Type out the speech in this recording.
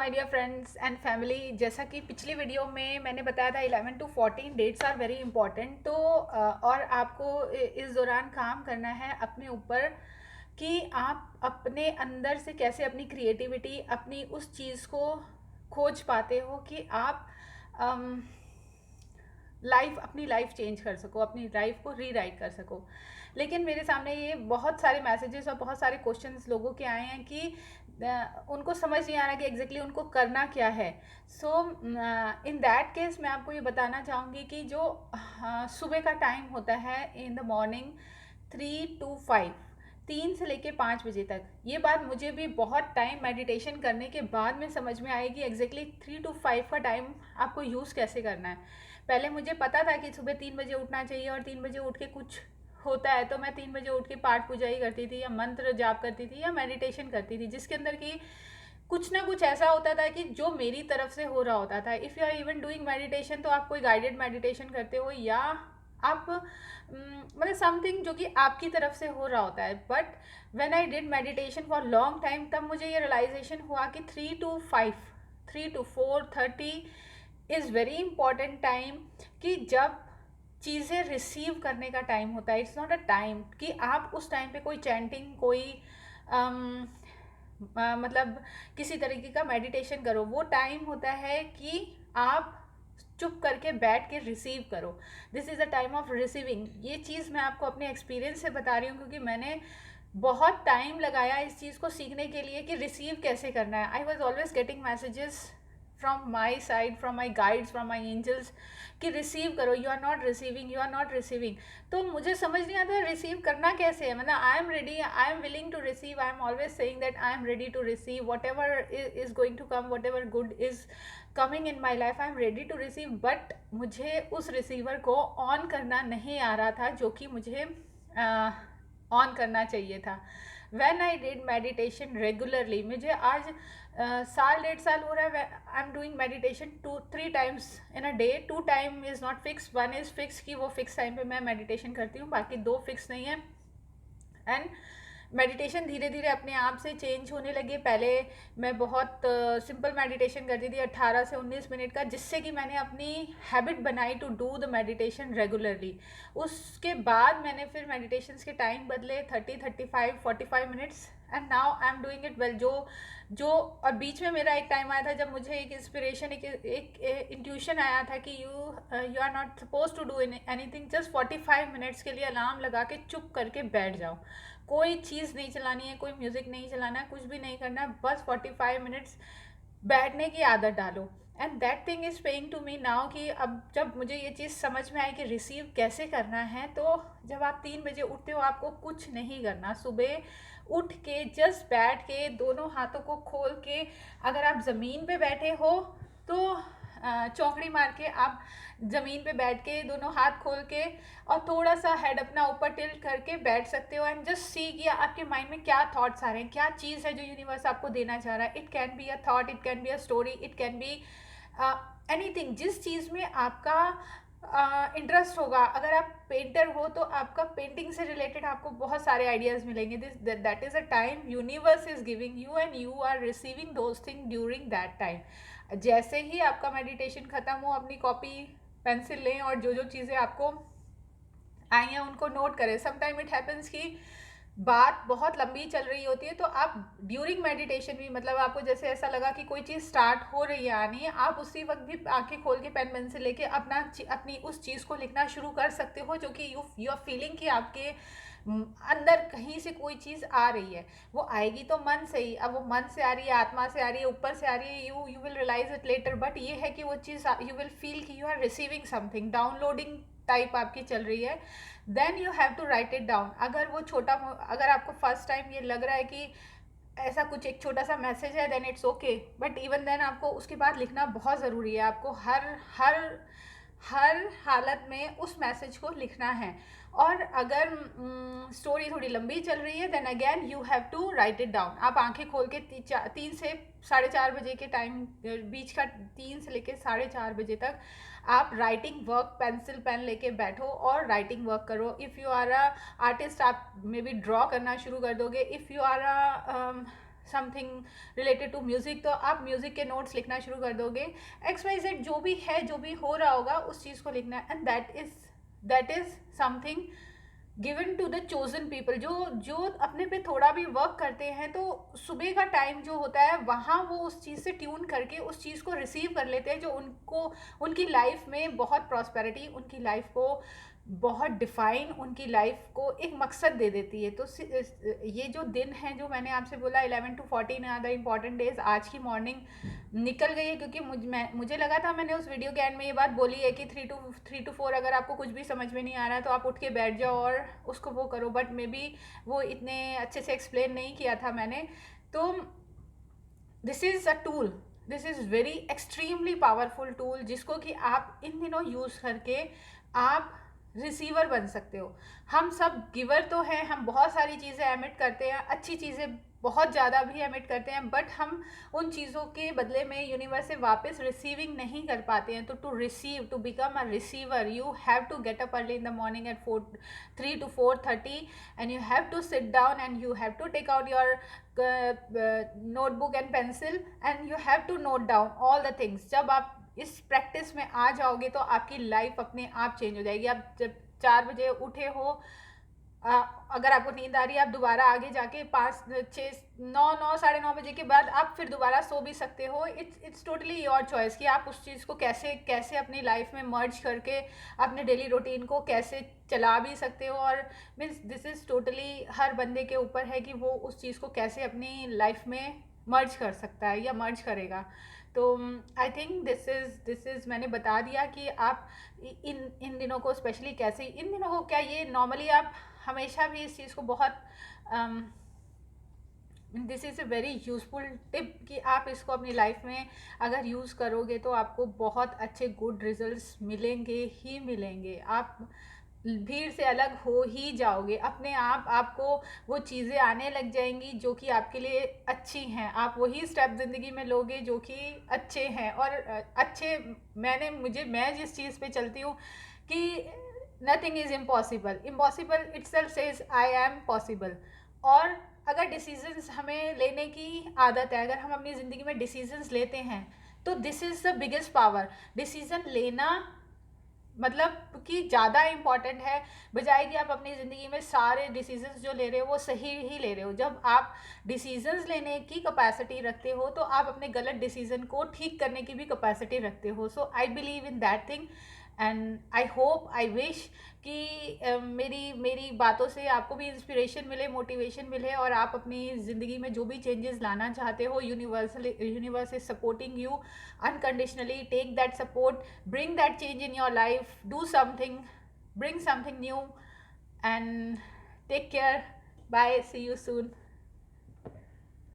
My dear friends and family. जैसा कि पिछली वीडियो में मैंने बताया था 11 to 14 dates are very important. तो और आपको इस दौरान काम करना है अपने ऊपर कि आप अपने अंदर से कैसे अपनी क्रिएटिविटी, अपनी उस चीज़ को खोज पाते हो कि आप अपनी लाइफ चेंज कर सको, अपनी लाइफ को रीराइट कर सको। लेकिन मेरे सामने ये बहुत सारे मैसेजेस और बहुत सारे क्वेश्चंस लोगों के आए हैं कि उनको समझ नहीं आ रहा कि एग्जैक्टली उनको करना क्या है। सो इन दैट केस मैं आपको ये बताना चाहूँगी कि जो सुबह का टाइम होता है इन द मॉर्निंग 3 to 5, 3 से लेके 5 बजे तक, ये बात मुझे भी बहुत टाइम मेडिटेशन करने के बाद में समझ में आई कि एग्जैक्टली 3 to 5 का टाइम आपको यूज़ कैसे करना है। पहले मुझे पता था कि सुबह 3 बजे उठना चाहिए और 3 बजे उठ के कुछ होता है, तो मैं 3 बजे उठ के पाठ पूजा ही करती थी या मंत्र जाप करती थी या मेडिटेशन करती थी, जिसके अंदर कि कुछ ना कुछ ऐसा होता था कि जो मेरी तरफ से हो रहा होता था। If you are even doing meditation, तो आप कोई गाइडेड मेडिटेशन करते हो या आप मतलब समथिंग जो कि आपकी तरफ से हो रहा होता है। But when I did meditation for long time, तब मुझे ये रियलाइजेशन हुआ कि 3 to 5, 3 to 4:30 is very important time, कि जब चीज़ें रिसीव करने का टाइम होता है। इट्स नॉट अ टाइम कि आप उस टाइम पे कोई चैंटिंग, कोई मतलब किसी तरीके का मेडिटेशन करो। वो टाइम होता है कि आप चुप करके बैठ के रिसीव करो। This is the time of receiving. ये चीज़ मैं आपको अपने एक्सपीरियंस से बता रही हूँ, क्योंकि मैंने बहुत टाइम लगाया इस चीज़ को सीखने के लिए कि रिसीव कैसे करना है। I was always getting messages from my side, from my guides, from my angels कि रिसीव करो, you are not receiving, you are not receiving. तो मुझे समझ नहीं आता रिसीव करना कैसे है। मतलब I am ready, I am willing to receive, I am always saying that I am ready to receive whatever is going to come, whatever good is coming in my life, I am ready to receive. But मुझे उस receiver को on करना नहीं आ रहा था, जो कि मुझे ऑन करना चाहिए था। When I did meditation regularly, मुझे आज साल 1.5 साल हो रहा है, I am doing meditation 2-3 times in a day. 2 time is not fix, one is fix कि वो फिक्स टाइम पे मैं मेडिटेशन करती हूँ, बाकी 2 फिक्स नहीं है। एंड मेडिटेशन धीरे धीरे अपने आप से चेंज होने लगे। पहले मैं बहुत सिंपल मेडिटेशन करती थी 18 से 19 मिनट का, जिससे कि मैंने अपनी हैबिट बनाई to do the meditation regularly. उसके बाद मैंने फिर मेडिटेशन के टाइम बदले 30, 35, 45 minutes, and now I am doing it well. जो और बीच में मेरा एक टाइम आया था जब मुझे एक इंस्पिरेशन, एक इंट्यूशन आया था कि you are not suppose to do anything, just 45 minutes के लिए अलार्म लगा के चुप करके बैठ जाओ। कोई चीज़ नहीं चलानी है, कोई म्यूज़िक नहीं चलाना है, कुछ भी नहीं करना, बस 45 मिनट्स बैठने की आदत डालो। And that thing is paying to me now, कि अब जब मुझे ये चीज़ समझ में आई कि रिसीव कैसे करना है, तो जब आप 3 बजे उठते हो, आपको कुछ नहीं करना। सुबह उठ के जस्ट बैठ के दोनों हाथों को खोल के, अगर आप ज़मीन पे बैठे हो तो चौकड़ी मार के आप ज़मीन पे बैठ के दोनों हाथ खोल के और थोड़ा सा हेड अपना ऊपर टिल्ट करके बैठ सकते हो। एंड जस्ट सी कि आपके माइंड में क्या थॉट्स आ रहे हैं, क्या चीज़ है जो यूनिवर्स आपको देना चाह रहा है। It can be a thought, it can be a story, it can be anything. जिस चीज़ में आपका इंटरेस्ट होगा, अगर आप पेंटर हो तो आपका पेंटिंग से रिलेटेड आपको बहुत सारे आइडियाज़ मिलेंगे। This that is a time universe is giving you, and you are receiving those thing during that time. जैसे ही आपका मेडिटेशन ख़त्म हो, अपनी कॉपी पेंसिल लें और जो जो चीज़ें आपको आई हैं उनको नोट करें। समटाइम इट हैपन्स कि बात बहुत लंबी चल रही होती है, तो आप ड्यूरिंग मेडिटेशन भी, मतलब आपको जैसे ऐसा लगा कि कोई चीज़ स्टार्ट हो रही है आनी है, आप उसी वक्त भी आंखें खोल के पेन पेंसिल लेके अपनी उस चीज़ को लिखना शुरू कर सकते हो, जो कि यू आर फीलिंग कि आपके अंदर कहीं से कोई चीज़ आ रही है। वो आएगी तो मन से ही, अब वो मन से आ रही है, आत्मा से आ रही है, ऊपर से आ रही है, you will realise it later. But ये है कि वो चीज़ यू विल फील कि you are receiving something, downloading type आपकी चल रही है। Then you have to write it down. अगर आपको फर्स्ट टाइम ये लग रहा है कि ऐसा कुछ एक छोटा सा मैसेज है, then it's okay. But even then आपको उसके बाद लिखना बहुत ज़रूरी है। आपको हर हर हर हालत में उस मैसेज को लिखना है। और अगर स्टोरी थोड़ी लंबी चल रही है, then again you have to write it down. आप आंखें खोल के 3 से 4:30 बजे के टाइम, बीच का 3 से लेके 4:30 बजे तक आप राइटिंग वर्क, पेंसिल पेन लेके बैठो और राइटिंग वर्क करो। If you are a artist, आप मे बी ड्रॉ करना शुरू कर दोगे। If you are a something related to music, तो आप म्यूज़िक के नोट्स लिखना शुरू कर दोगे। XYZ जो भी है, जो भी हो रहा होगा उस चीज़ को लिखना है, and that is something given to the chosen people. जो अपने पे थोड़ा भी वर्क करते हैं, तो सुबह का टाइम जो होता है वहाँ वो उस चीज़ से ट्यून करके उस चीज़ को रिसीव कर लेते हैं, जो उनको उनकी लाइफ में बहुत प्रॉस्पेरिटी, उनकी लाइफ को बहुत डिफाइन, उनकी लाइफ को एक मकसद दे देती है। तो ये जो दिन है, जो मैंने आपसे बोला 11 to 14 are the important days, आज की मॉर्निंग निकल गई है, क्योंकि मुझे लगा था, मैंने उस वीडियो के एंड में ये बात बोली है कि 3 to 4 अगर आपको कुछ भी समझ में नहीं आ रहा है तो आप उठ के बैठ जाओ और उसको वो करो, बट मे बी वो इतने अच्छे से एक्सप्लेन नहीं किया था मैंने। तो this is a tool, this is very extremely powerful tool, जिसको कि आप इन दिनों यूज़ करके आप रिसीवर बन सकते हो। हम सब गिवर तो हैं, हम बहुत सारी चीज़ें एमिट करते हैं, अच्छी चीज़ें बहुत ज़्यादा भी एमिट करते हैं, बट हम उन चीज़ों के बदले में यूनिवर्स से वापस रिसीविंग नहीं कर पाते हैं। तो to receive, to become a receiver, you have to get up early in the morning at 3 to 4:30 and you have to sit down and you have to take out your notebook and pencil and you have to note down all the things। जब आप इस practice में आ जाओगे तो आपकी life अपने आप change हो जाएगी। आप जब 4 बजे उठे हो, अगर आपको नींद आ रही है, आप दोबारा आगे जाके 5, 6, 9, 9:30 बजे के बाद आप फिर दोबारा सो भी सकते हो। इट्स टोटली योर चॉइस कि आप उस चीज़ को कैसे अपनी लाइफ में मर्ज करके अपने डेली रूटीन को कैसे चला भी सकते हो। और मीन्स दिस इज़ टोटली हर बंदे के ऊपर है कि वो उस चीज़ को कैसे अपनी लाइफ में मर्ज कर सकता है या मर्ज करेगा। तो आई थिंक दिस इज़ मैंने बता दिया कि आप इन दिनों को स्पेशली कैसे, इन दिनों को क्या, ये नॉर्मली आप हमेशा भी इस चीज़ को बहुत this is a very useful tip कि आप इसको अपनी लाइफ में अगर यूज़ करोगे तो आपको बहुत अच्छे गुड रिजल्ट्स मिलेंगे ही मिलेंगे। आप भीड़ से अलग हो ही जाओगे, अपने आप आपको वो चीज़ें आने लग जाएंगी जो कि आपके लिए अच्छी हैं। आप वही स्टेप ज़िंदगी में लोगे जो कि अच्छे हैं। और अच्छे, मैं जिस चीज़ पे चलती हूँ कि nothing is impossible, impossible itself says I am possible. और अगर डिसीजंस हमें लेने की आदत है, अगर हम अपनी ज़िंदगी में डिसीजंस लेते हैं, तो this is the biggest power. Decision लेना मतलब कि ज़्यादा इम्पॉर्टेंट है, बजाय कि आप अपनी ज़िंदगी में सारे डिसीजंस जो ले रहे हो वो सही ही ले रहे हो। जब आप डिसीजंस लेने की कैपेसिटी रखते हो तो आप अपने गलत डिसीजन को ठीक करने की भी कैपेसिटी रखते हो। So I believe in that thing and I hope, I wish कि मेरी बातों से आपको भी इंस्पिरेशन मिले, मोटिवेशन मिले, और आप अपनी ज़िंदगी में जो भी चेंजेस लाना चाहते हो, universe is supporting you unconditionally। take that support, bring that change in your life, do something, bring something new, and take care. Bye, see you soon.